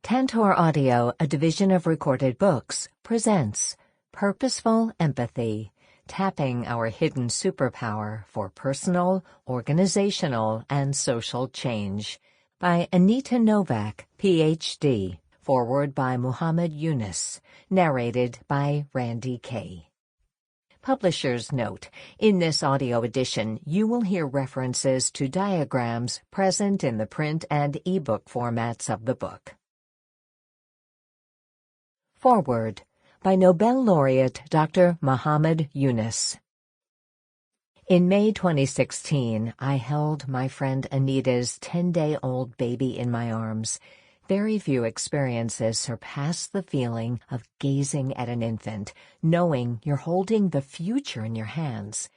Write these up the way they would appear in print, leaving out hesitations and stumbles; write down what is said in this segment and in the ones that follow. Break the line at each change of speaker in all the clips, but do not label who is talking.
Tantor Audio, a division of Recorded Books, presents Purposeful Empathy, Tapping Our Hidden Superpower for Personal, Organizational, and Social Change, by Anita Nowak, Ph.D., foreword by Muhammad Yunus, narrated by Randye Kaye. Publisher's note: in this audio edition, you will hear references to diagrams present in the print and ebook formats of the book. Foreword by Nobel laureate Dr. Muhammad Yunus. In May 2016, I held my friend Anita's 10-day-old baby in my arms. Very few experiences surpass the feeling of gazing at an infant, knowing you're holding the future in your hands.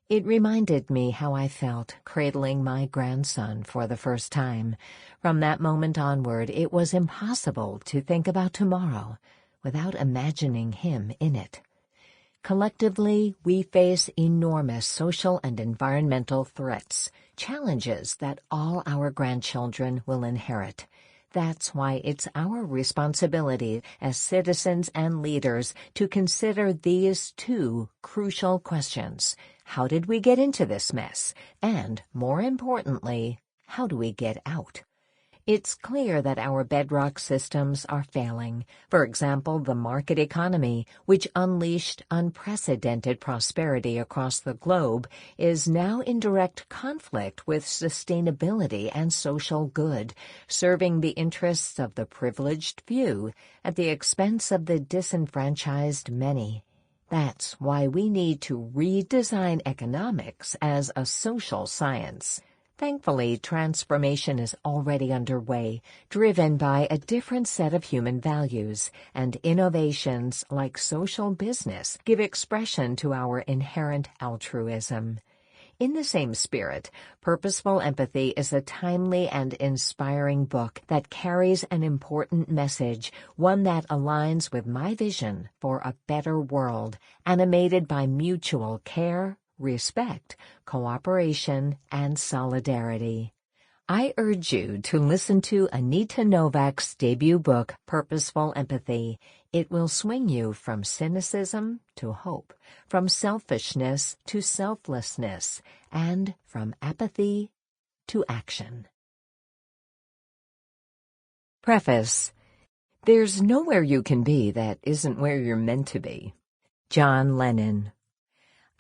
It reminded me how I felt cradling my grandson for the first time. From that moment onward, it was impossible to think about tomorrow without imagining him in it. Collectively, we face enormous social and environmental threats, challenges that all our grandchildren will inherit. That's why it's our responsibility as citizens and leaders to consider these two crucial questions. How did we get into this mess? And, more importantly, how do we get out? It's clear that our bedrock systems are failing. For example, the market economy, which unleashed unprecedented prosperity across the globe, is now in direct conflict with sustainability and social good, serving the interests of the privileged few at the expense of the disenfranchised many. That's why we need to redesign economics as a social science. Thankfully, transformation is already underway, driven by a different set of human values, and innovations like social business give expression to our inherent altruism. In the same spirit, Purposeful Empathy is a timely and inspiring book that carries an important message, one that aligns with my vision for a better world, animated by mutual care, respect, cooperation, and solidarity. I urge you to listen to Anita Nowak's debut book, Purposeful Empathy. It will swing you from cynicism to hope, from selfishness to selflessness, and from apathy to action. Preface: there's nowhere you can be that isn't where you're meant to be. John Lennon.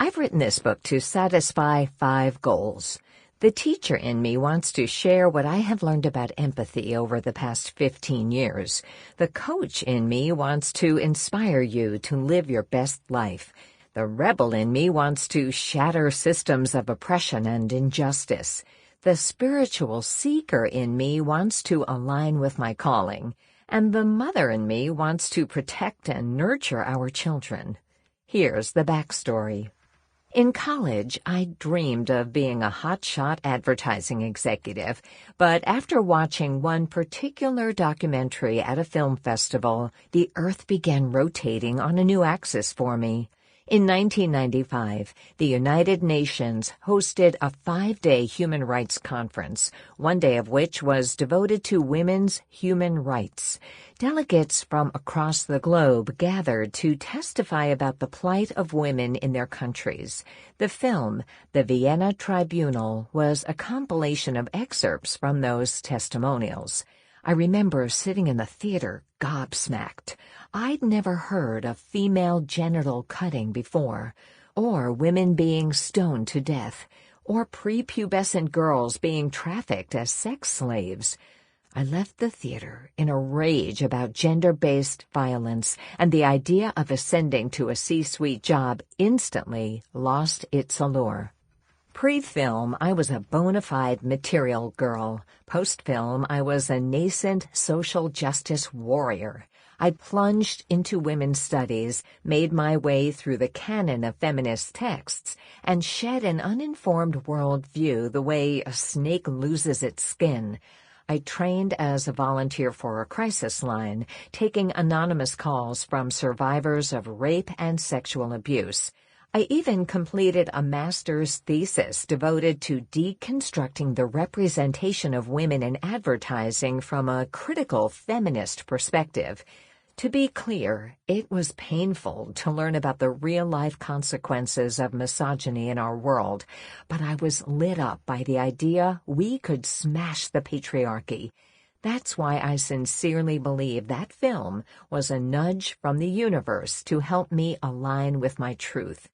I've written this book to satisfy 5 goals. The teacher in me wants to share what I have learned about empathy over the past 15 years. The coach in me wants to inspire you to live your best life. The rebel in me wants to shatter systems of oppression and injustice. The spiritual seeker in me wants to align with my calling. And the mother in me wants to protect and nurture our children. Here's the backstory. In college, I dreamed of being a hotshot advertising executive, but after watching one particular documentary at a film festival, the earth began rotating on a new axis for me. In 1995, the United Nations hosted a 5-day human rights conference, one day of which was devoted to women's human rights. Delegates from across the globe gathered to testify about the plight of women in their countries. The film, The Vienna Tribunal, was a compilation of excerpts from those testimonials. I remember sitting in the theater, gobsmacked. I'd never heard of female genital cutting before, or women being stoned to death, or prepubescent girls being trafficked as sex slaves. I left the theater in a rage about gender-based violence, and the idea of ascending to a C-suite job instantly lost its allure. Pre-film, I was a bona fide material girl. Post-film, I was a nascent social justice warrior. I plunged into women's studies, made my way through the canon of feminist texts, and shed an uninformed worldview the way a snake loses its skin. I trained as a volunteer for a crisis line, taking anonymous calls from survivors of rape and sexual abuse. I even completed a master's thesis devoted to deconstructing the representation of women in advertising from a critical feminist perspective. To be clear, it was painful to learn about the real-life consequences of misogyny in our world, but I was lit up by the idea we could smash the patriarchy. That's why I sincerely believe that film was a nudge from the universe to help me align with my truth.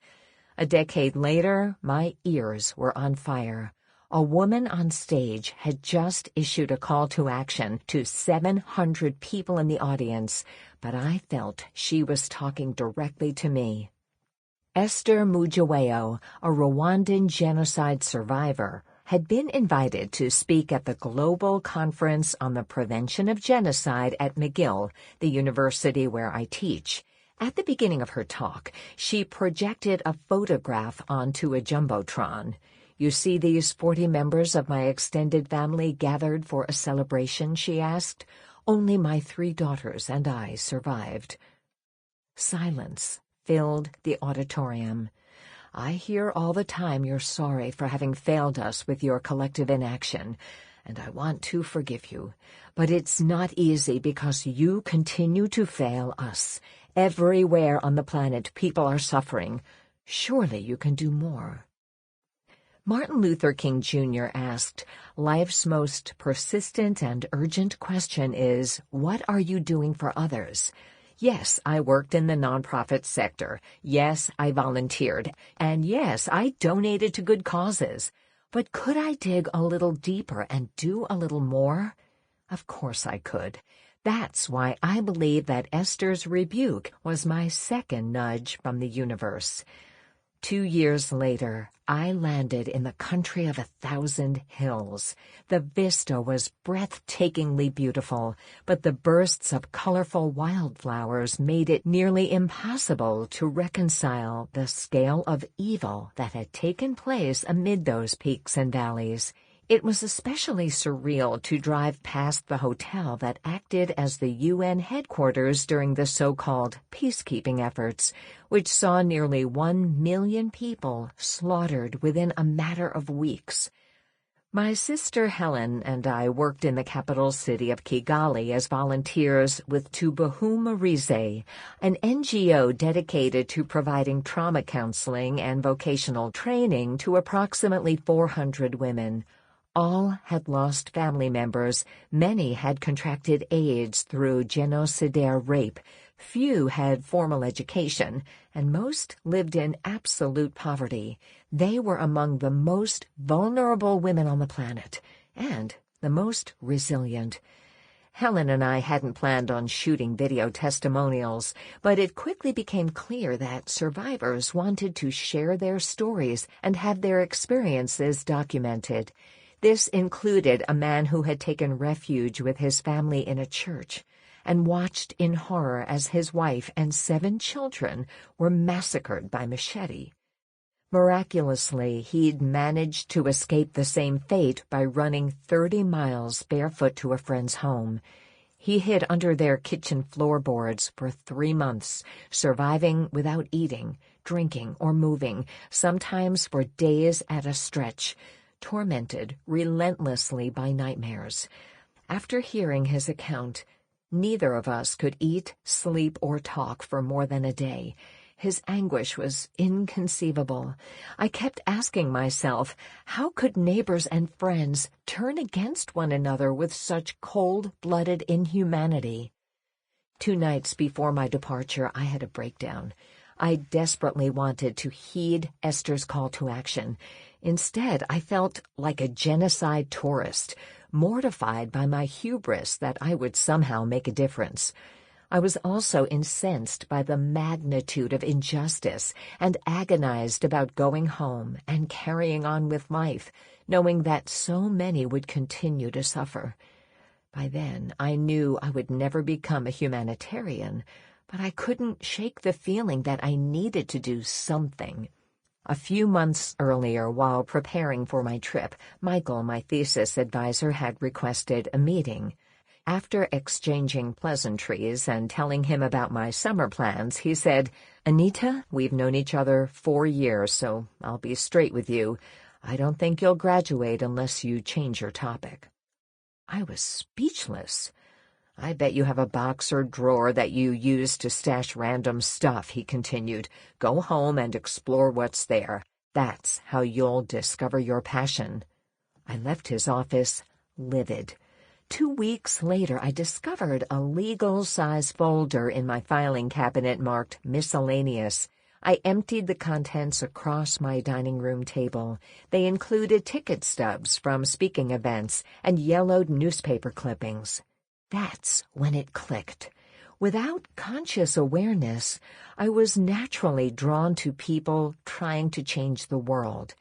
A decade later, my ears were on fire. A woman on stage had just issued a call to action to 700 people in the audience, but I felt she was talking directly to me. Esther Mujaweyo, a Rwandan genocide survivor, had been invited to speak at the Global Conference on the Prevention of Genocide at McGill, the university where I teach. At the beginning of her talk, she projected a photograph onto a jumbotron. "You see these 40 members of my extended family gathered for a celebration?" she asked. "Only my 3 daughters and I survived." Silence filled the auditorium. "I hear all the time you're sorry for having failed us with your collective inaction, and I want to forgive you. But it's not easy because you continue to fail us. Everywhere on the planet, people are suffering. Surely you can do more." Martin Luther King Jr. asked, "Life's most persistent and urgent question is, what are you doing for others?" Yes, I worked in the nonprofit sector. Yes, I volunteered. And yes, I donated to good causes. But could I dig a little deeper and do a little more? Of course I could. That's why I believe that Esther's rebuke was my second nudge from the universe. 2 years later, I landed in the country of 1,000 hills. The vista was breathtakingly beautiful, but the bursts of colorful wildflowers made it nearly impossible to reconcile the scale of evil that had taken place amid those peaks and valleys. It was especially surreal to drive past the hotel that acted as the UN headquarters during the so-called peacekeeping efforts, which saw nearly 1 million people slaughtered within a matter of weeks. My sister Helen and I worked in the capital city of Kigali as volunteers with Tubuhumurize, an NGO dedicated to providing trauma counseling and vocational training to approximately 400 women. All had lost family members, many had contracted AIDS through genocidaire rape, few had formal education, and most lived in absolute poverty. They were among the most vulnerable women on the planet, and the most resilient. Helen and I hadn't planned on shooting video testimonials, but it quickly became clear that survivors wanted to share their stories and have their experiences documented. This included a man who had taken refuge with his family in a church and watched in horror as his wife and 7 children were massacred by machete. Miraculously, he'd managed to escape the same fate by running 30 miles barefoot to a friend's home. He hid under their kitchen floorboards for 3 months, surviving without eating, drinking, or moving, sometimes for days at a stretch, tormented relentlessly by nightmares. After hearing his account, neither of us could eat, sleep, or talk for more than a day. His anguish was inconceivable. I kept asking myself, how could neighbors and friends turn against one another with such cold-blooded inhumanity? 2 nights before my departure, I had a breakdown. I desperately wanted to heed Esther's call to action. Instead, I felt like a genocide tourist, mortified by my hubris that I would somehow make a difference. I was also incensed by the magnitude of injustice and agonized about going home and carrying on with life, knowing that so many would continue to suffer. By then, I knew I would never become a humanitarian, but I couldn't shake the feeling that I needed to do something. A few months earlier, while preparing for my trip, Michael, my thesis advisor, had requested a meeting. After exchanging pleasantries and telling him about my summer plans, he said, "Anita, we've known each other 4 years, so I'll be straight with you. I don't think you'll graduate unless you change your topic." I was speechless. "I bet you have a box or drawer that you use to stash random stuff," he continued. "Go home and explore what's there. That's how you'll discover your passion." I left his office livid. 2 weeks later, I discovered a legal-size folder in my filing cabinet marked Miscellaneous. I emptied the contents across my dining room table. They included ticket stubs from speaking events and yellowed newspaper clippings. That's when it clicked. Without conscious awareness, I was naturally drawn to people trying to change the world.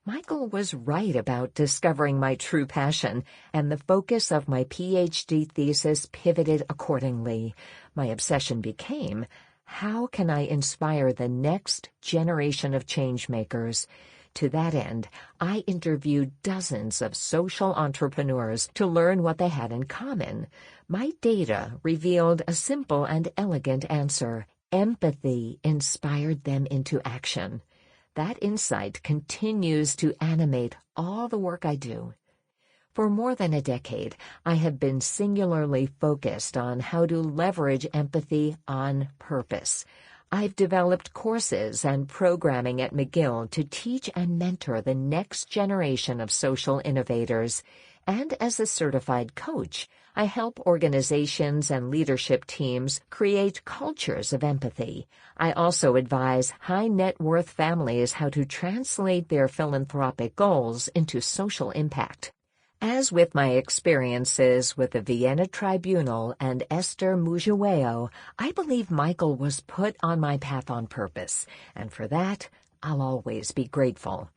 Michael was right about discovering my true passion, and the focus of my PhD thesis pivoted accordingly. My obsession became, how can I inspire the next generation of changemakers? To that end, I interviewed dozens of social entrepreneurs to learn what they had in common. My data revealed a simple and elegant answer. Empathy inspired them into action. That insight continues to animate all the work I do. For more than a decade, I have been singularly focused on how to leverage empathy on purpose. I've developed courses and programming at McGill to teach and mentor the next generation of social innovators. And as a certified coach, I help organizations and leadership teams create cultures of empathy. I also advise high-net-worth families how to translate their philanthropic goals into social impact. As with my experiences with the Vienna Tribunal and Esther Mujiweo, I believe Michael was put on my path on purpose, and for that, I'll always be grateful.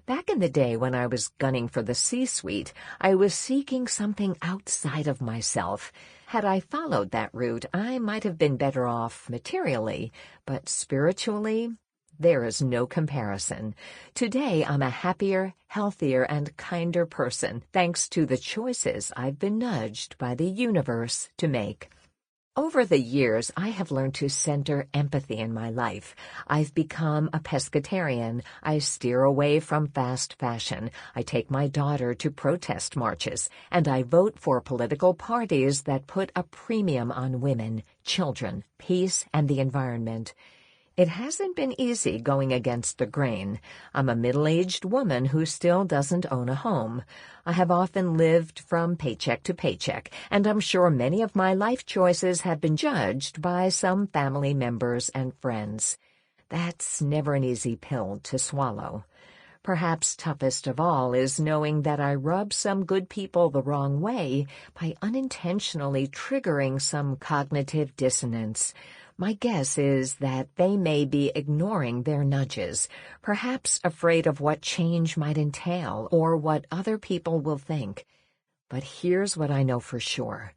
Back in the day when I was gunning for the C-suite, I was seeking something outside of myself. Had I followed that route, I might have been better off materially, but spiritually, there is no comparison. Today, I'm a happier, healthier, and kinder person, thanks to the choices I've been nudged by the universe to make. Over the years, I have learned to center empathy in my life. I've become a pescatarian. I steer away from fast fashion. I take my daughter to protest marches, and I vote for political parties that put a premium on women, children, peace, and the environment. It hasn't been easy going against the grain. I'm a middle-aged woman who still doesn't own a home. I have often lived from paycheck to paycheck, and I'm sure many of my life choices have been judged by some family members and friends. That's never an easy pill to swallow. Perhaps toughest of all is knowing that I rub some good people the wrong way by unintentionally triggering some cognitive dissonance. My guess is that they may be ignoring their nudges, perhaps afraid of what change might entail or what other people will think. But here's what I know for sure.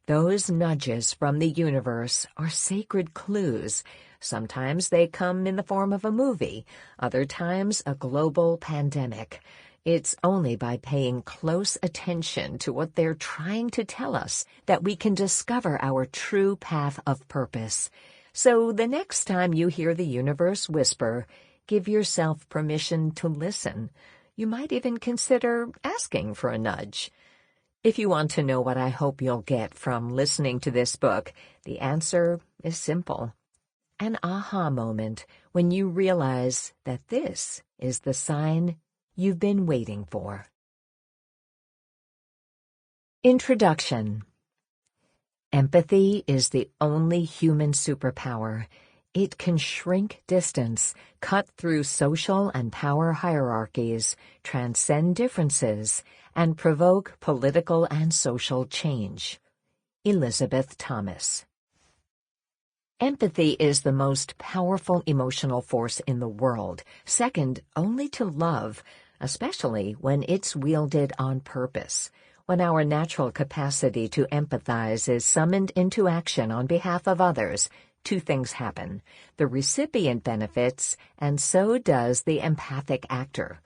Those nudges from the universe are sacred clues. Sometimes they come in the form of a movie, other times a global pandemic. It's only by paying close attention to what they're trying to tell us that we can discover our true path of purpose. So the next time you hear the universe whisper, give yourself permission to listen. You might even consider asking for a nudge. If you want to know what I hope you'll get from listening to this book, the answer is simple. An aha moment when you realize that this is the sign you've been waiting for. Introduction. Empathy is the only human superpower. It can shrink distance, cut through social and power hierarchies, transcend differences, and provoke political and social change. Elizabeth Thomas. Empathy is the most powerful emotional force in the world, second only to love, especially when it's wielded on purpose. When our natural capacity to empathize is summoned into action on behalf of others, two things happen. The recipient benefits, and so does the empathic actor.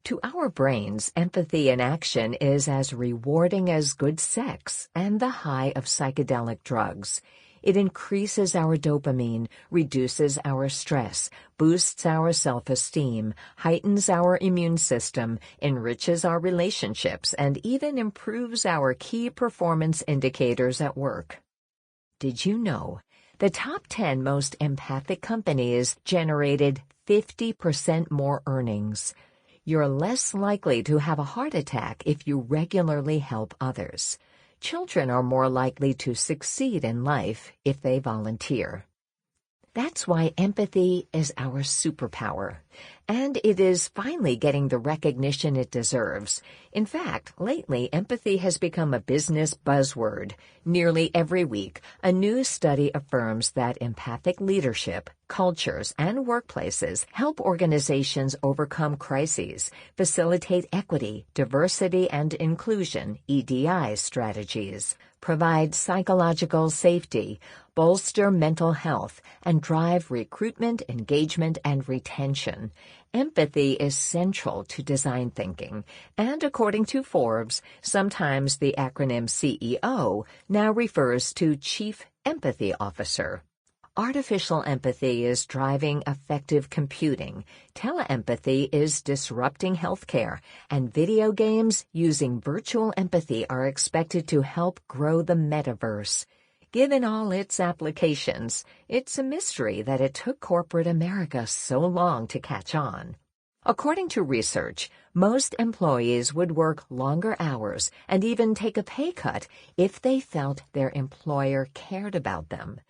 To our brains, empathy in action is as rewarding as good sex and the high of psychedelic drugs. It increases our dopamine, reduces our stress, boosts our self-esteem, heightens our immune system, enriches our relationships, and even improves our key performance indicators at work. Did you know the top 10 most empathic companies generated 50% more earnings? You're less likely to have a heart attack if you regularly help others. Children are more likely to succeed in life if they volunteer. That's why empathy is our superpower, and it is finally getting the recognition it deserves. In fact, lately, empathy has become a business buzzword. Nearly every week, a new study affirms that empathic leadership, cultures, and workplaces help organizations overcome crises, facilitate equity, diversity, and inclusion, EDI strategies, provide psychological safety, bolster mental health, and drive recruitment, engagement, and retention. Empathy is central to design thinking, and according to Forbes, sometimes the acronym CEO now refers to Chief Empathy Officer. Artificial empathy is driving effective computing, teleempathy is disrupting healthcare, and video games using virtual empathy are expected to help grow the metaverse. Given all its applications, it's a mystery that it took corporate America so long to catch on. According to research, most employees would work longer hours and even take a pay cut if they felt their employer cared about them.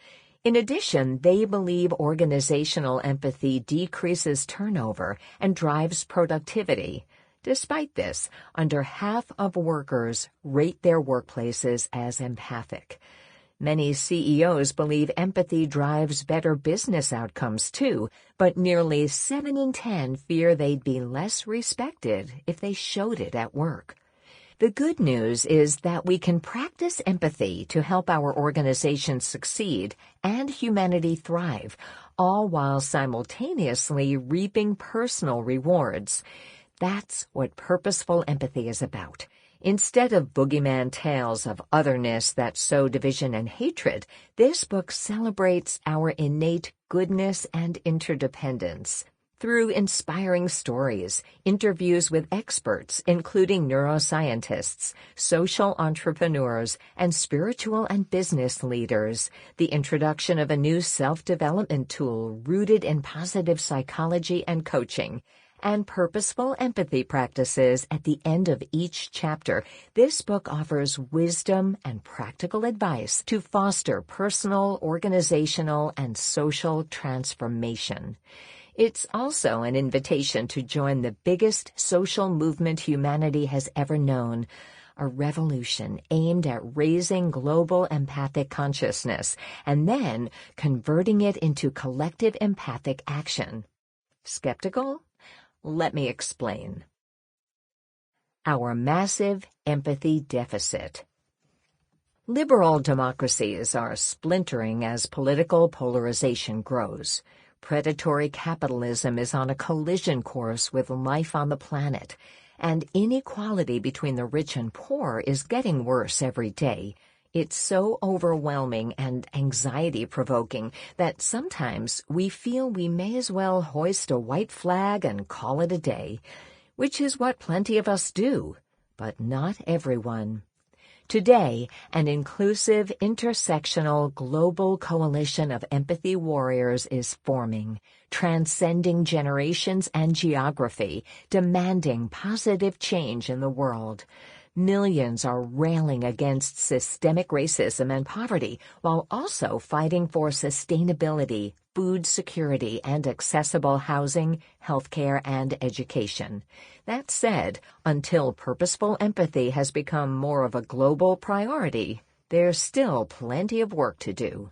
In addition, they believe organizational empathy decreases turnover and drives productivity. Despite this, under half of workers rate their workplaces as empathic. Many CEOs believe empathy drives better business outcomes too, but nearly 7 in 10 fear they'd be less respected if they showed it at work. The good news is that we can practice empathy to help our organizations succeed and humanity thrive, all while simultaneously reaping personal rewards. That's what purposeful empathy is about. Instead of boogeyman tales of otherness that sow division and hatred, this book celebrates our innate goodness and interdependence. Through inspiring stories, interviews with experts, including neuroscientists, social entrepreneurs, and spiritual and business leaders, the introduction of a new self-development tool rooted in positive psychology and coaching, and purposeful empathy practices at the end of each chapter, this book offers wisdom and practical advice to foster personal, organizational, and social transformation. It's also an invitation to join the biggest social movement humanity has ever known, a revolution aimed at raising global empathic consciousness and then converting it into collective empathic action. Skeptical? Let me explain. Our massive empathy deficit. Liberal democracies are splintering as political polarization grows. Predatory capitalism is on a collision course with life on the planet, and inequality between the rich and poor is getting worse every day. It's so overwhelming and anxiety-provoking that sometimes we feel we may as well hoist a white flag and call it a day, which is what plenty of us do, but not everyone. Today, an inclusive, intersectional, global coalition of empathy warriors is forming, transcending generations and geography, demanding positive change in the world. Millions are railing against systemic racism and poverty while also fighting for sustainability, food security, and accessible housing, healthcare, and education. That said, until purposeful empathy has become more of a global priority, there's still plenty of work to do.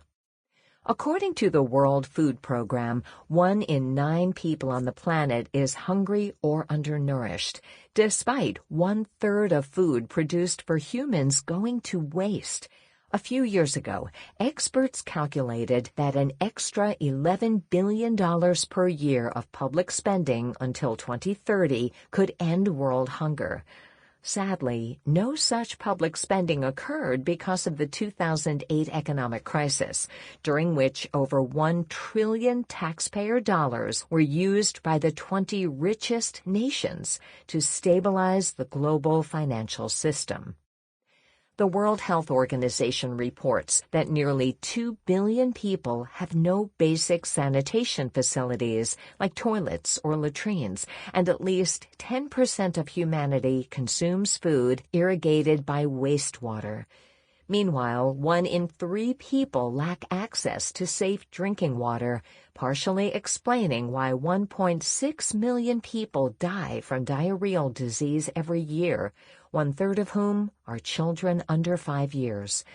According to the World Food Program, 1 in 9 people on the planet is hungry or undernourished, despite 1/3 of food produced for humans going to waste. A few years ago, experts calculated that an extra $11 billion per year of public spending until 2030 could end world hunger. Sadly, no such public spending occurred because of the 2008 economic crisis, during which over $1 trillion taxpayer dollars were used by the 20 richest nations to stabilize the global financial system. The World Health Organization reports that nearly 2 billion people have no basic sanitation facilities like toilets or latrines, and at least 10% of humanity consumes food irrigated by wastewater. Meanwhile, 1 in 3 people lack access to safe drinking water, partially explaining why 1.6 million people die from diarrheal disease every year, 1/3 of whom are children under 5 years.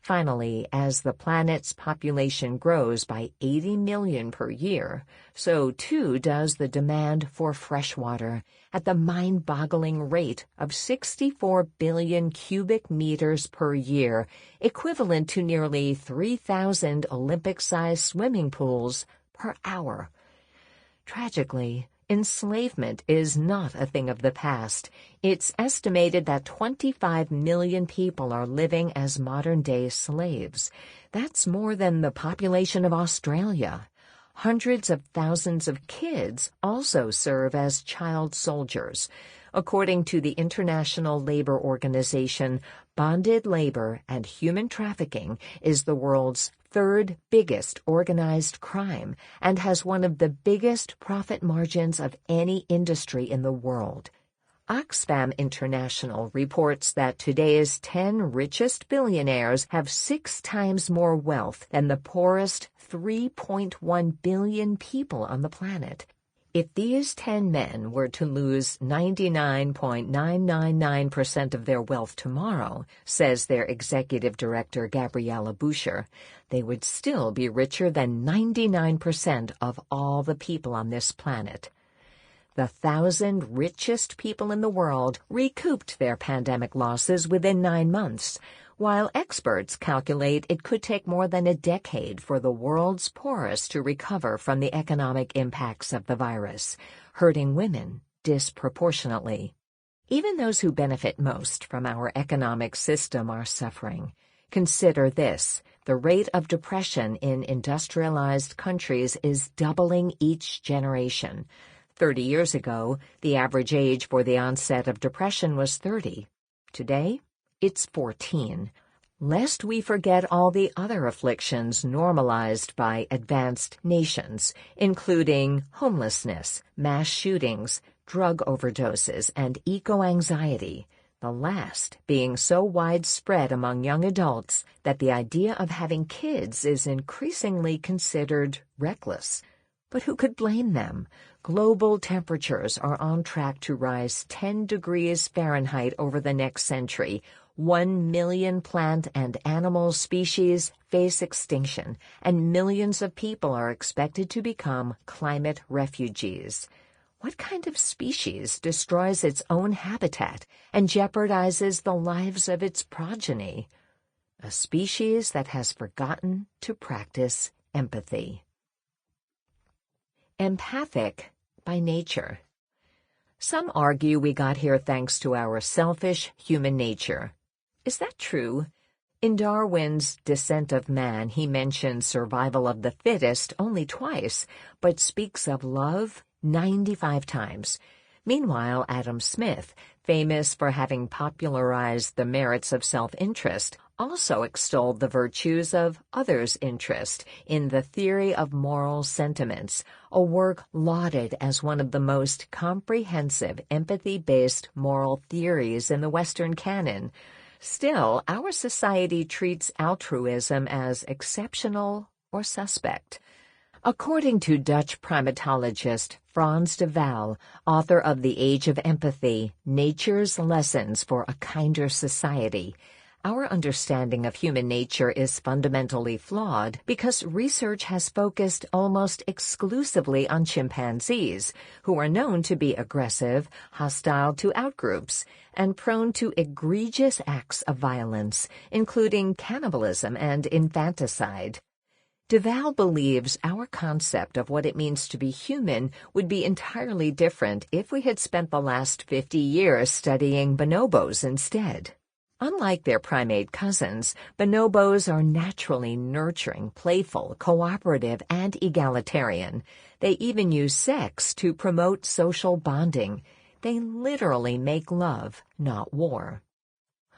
Finally, as the planet's population grows by 80 million per year, so too does the demand for fresh water at the mind-boggling rate of 64 billion cubic meters per year, equivalent to nearly 3,000 Olympic-sized swimming pools per hour. Tragically, enslavement is not a thing of the past. It's estimated that 25 million people are living as modern-day slaves. That's more than the population of Australia. Hundreds of thousands of kids also serve as child soldiers. According to the International Labor Organization, bonded labor and human trafficking is the world's 3rd biggest organized crime and has one of the biggest profit margins of any industry in the world. Oxfam International reports that today's 10 richest billionaires have 6 times more wealth than the poorest 3.1 billion people on the planet. If these 10 men were to lose 99.999% of their wealth tomorrow, says their executive director Gabriella Boucher, they would still be richer than 99% of all the people on this planet. The 1,000 richest people in the world recouped their pandemic losses within 9 months, while experts calculate it could take more than a decade for the world's poorest to recover from the economic impacts of the virus, hurting women disproportionately. Even those who benefit most from our economic system are suffering. Consider this: the rate of depression in industrialized countries is doubling each generation. 30 years ago, the average age for the onset of depression was 30. Today, it's 14. Lest we forget all the other afflictions normalized by advanced nations, including homelessness, mass shootings, drug overdoses, and eco-anxiety, the last being so widespread among young adults that the idea of having kids is increasingly considered reckless. But who could blame them? Global temperatures are on track to rise 10 degrees Fahrenheit over the next century. 1 million plant and animal species face extinction, and millions of people are expected to become climate refugees. What kind of species destroys its own habitat and jeopardizes the lives of its progeny? A species that has forgotten to practice empathy. Empathic by nature. Some argue we got here thanks to our selfish human nature. Is that true? In Darwin's Descent of Man, he mentions survival of the fittest only twice, but speaks of love 95 times. Meanwhile, Adam Smith, famous for having popularized the merits of self-interest, also extolled the virtues of others' interest in The Theory of Moral Sentiments, a work lauded as one of the most comprehensive empathy-based moral theories in the Western canon. Still, our society treats altruism as exceptional or suspect. According to Dutch primatologist Frans de Waal, author of The Age of Empathy, Nature's Lessons for a Kinder Society, Our understanding of human nature is fundamentally flawed because research has focused almost exclusively on chimpanzees, who are known to be aggressive, hostile to outgroups, and prone to egregious acts of violence, including cannibalism and infanticide. DeVal believes our concept of what it means to be human would be entirely different if we had spent the last 50 years studying bonobos instead. Unlike their primate cousins, bonobos are naturally nurturing, playful, cooperative, and egalitarian. They even use sex to promote social bonding. They literally make love, not war.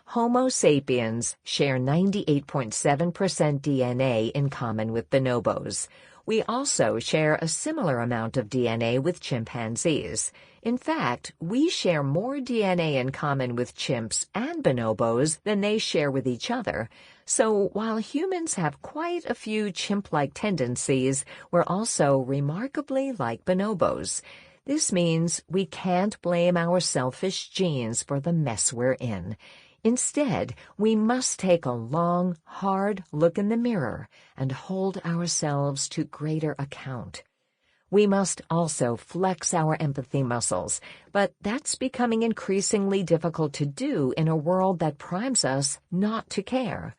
Homo sapiens share 98.7% DNA in common with bonobos. We also share a similar amount of DNA with chimpanzees. In fact, we share more DNA in common with chimps and bonobos than they share with each other. So while humans have quite a few chimp-like tendencies, we're also remarkably like bonobos. This means we can't blame our selfish genes for the mess we're in. Instead, we must take a long, hard look in the mirror and hold ourselves to greater account. We must also flex our empathy muscles, but that's becoming increasingly difficult to do in a world that primes us not to care.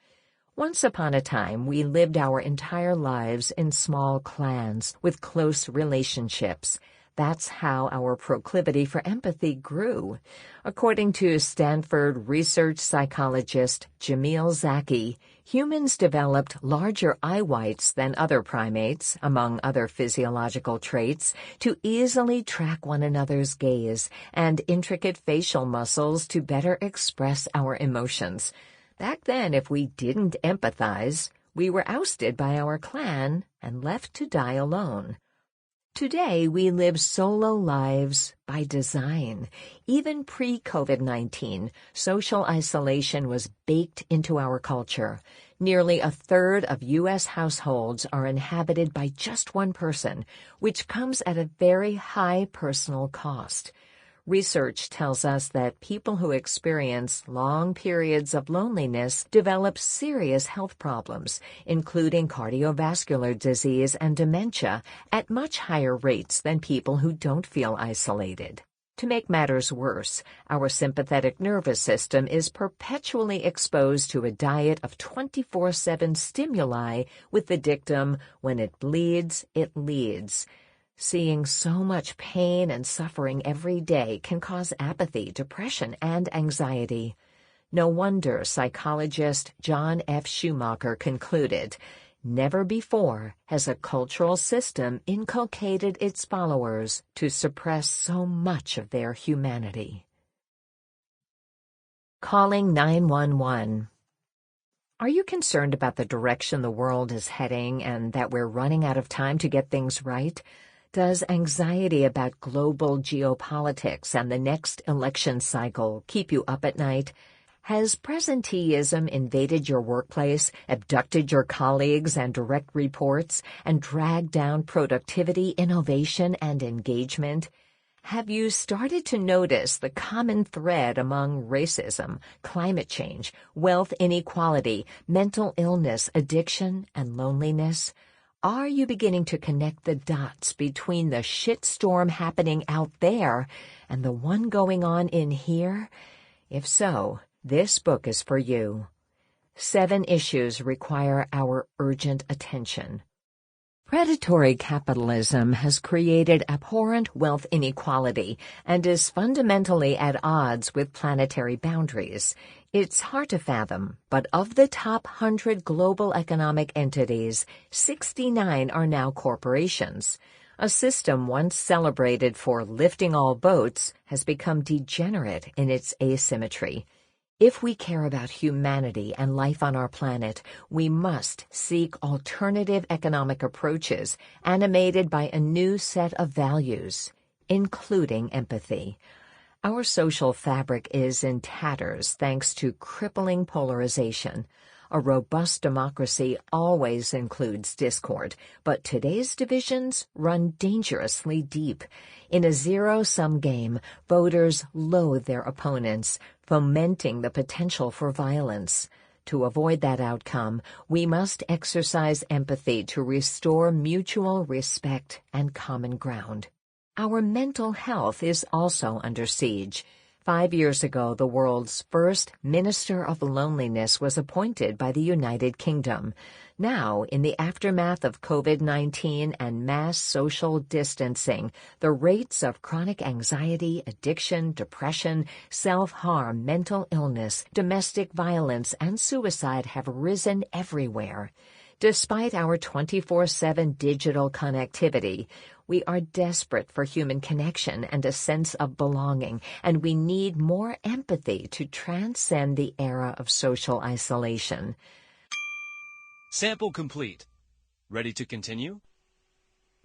Once upon a time, we lived our entire lives in small clans with close relationships. That's how our proclivity for empathy grew. According to Stanford research psychologist Jamil Zaki, humans developed larger eye whites than other primates, among other physiological traits, to easily track one another's gaze, and intricate facial muscles to better express our emotions. Back then, if we didn't empathize, we were ousted by our clan and left to die alone. Today, we live solo lives by design. Even pre-COVID-19, social isolation was baked into our culture. Nearly a third of U.S. households are inhabited by just one person, which comes at a very high personal cost. Research tells us that people who experience long periods of loneliness develop serious health problems, including cardiovascular disease and dementia, at much higher rates than people who don't feel isolated. To make matters worse, our sympathetic nervous system is perpetually exposed to a diet of 24/7 stimuli with the dictum, "When it bleeds, it leads." Seeing so much pain and suffering every day can cause apathy, depression, and anxiety. No wonder psychologist John F. Schumacher concluded, "Never before has a cultural system inculcated its followers to suppress so much of their humanity." Calling 911. Are you concerned about the direction the world is heading and that we're running out of time to get things right? Does anxiety about global geopolitics and the next election cycle keep you up at night? Has presenteeism invaded your workplace, abducted your colleagues and direct reports, and dragged down productivity, innovation, and engagement? Have you started to notice the common thread among racism, climate change, wealth inequality, mental illness, addiction, and loneliness? Are you beginning to connect the dots between the shitstorm happening out there and the one going on in here? If so, this book is for you. 7 issues require our urgent attention. Predatory capitalism has created abhorrent wealth inequality and is fundamentally at odds with planetary boundaries. It's hard to fathom, but of the top 100 global economic entities, 69 are now corporations. A system once celebrated for lifting all boats has become degenerate in its asymmetry. If we care about humanity and life on our planet, we must seek alternative economic approaches animated by a new set of values, including empathy. Our social fabric is in tatters thanks to crippling polarization. A robust democracy always includes discord, but today's divisions run dangerously deep. In a zero-sum game, voters loathe their opponents, fomenting the potential for violence. To avoid that outcome, we must exercise empathy to restore mutual respect and common ground. Our mental health is also under siege. 5 years ago, the world's first Minister of Loneliness was appointed by the United Kingdom. Now, in the aftermath of COVID-19 and mass social distancing, the rates of chronic anxiety, addiction, depression, self-harm, mental illness, domestic violence, and suicide have risen everywhere. Despite our 24/7 digital connectivity, we are desperate for human connection and a sense of belonging, and we need more empathy to transcend the era of social isolation.
Sample complete. Ready to continue?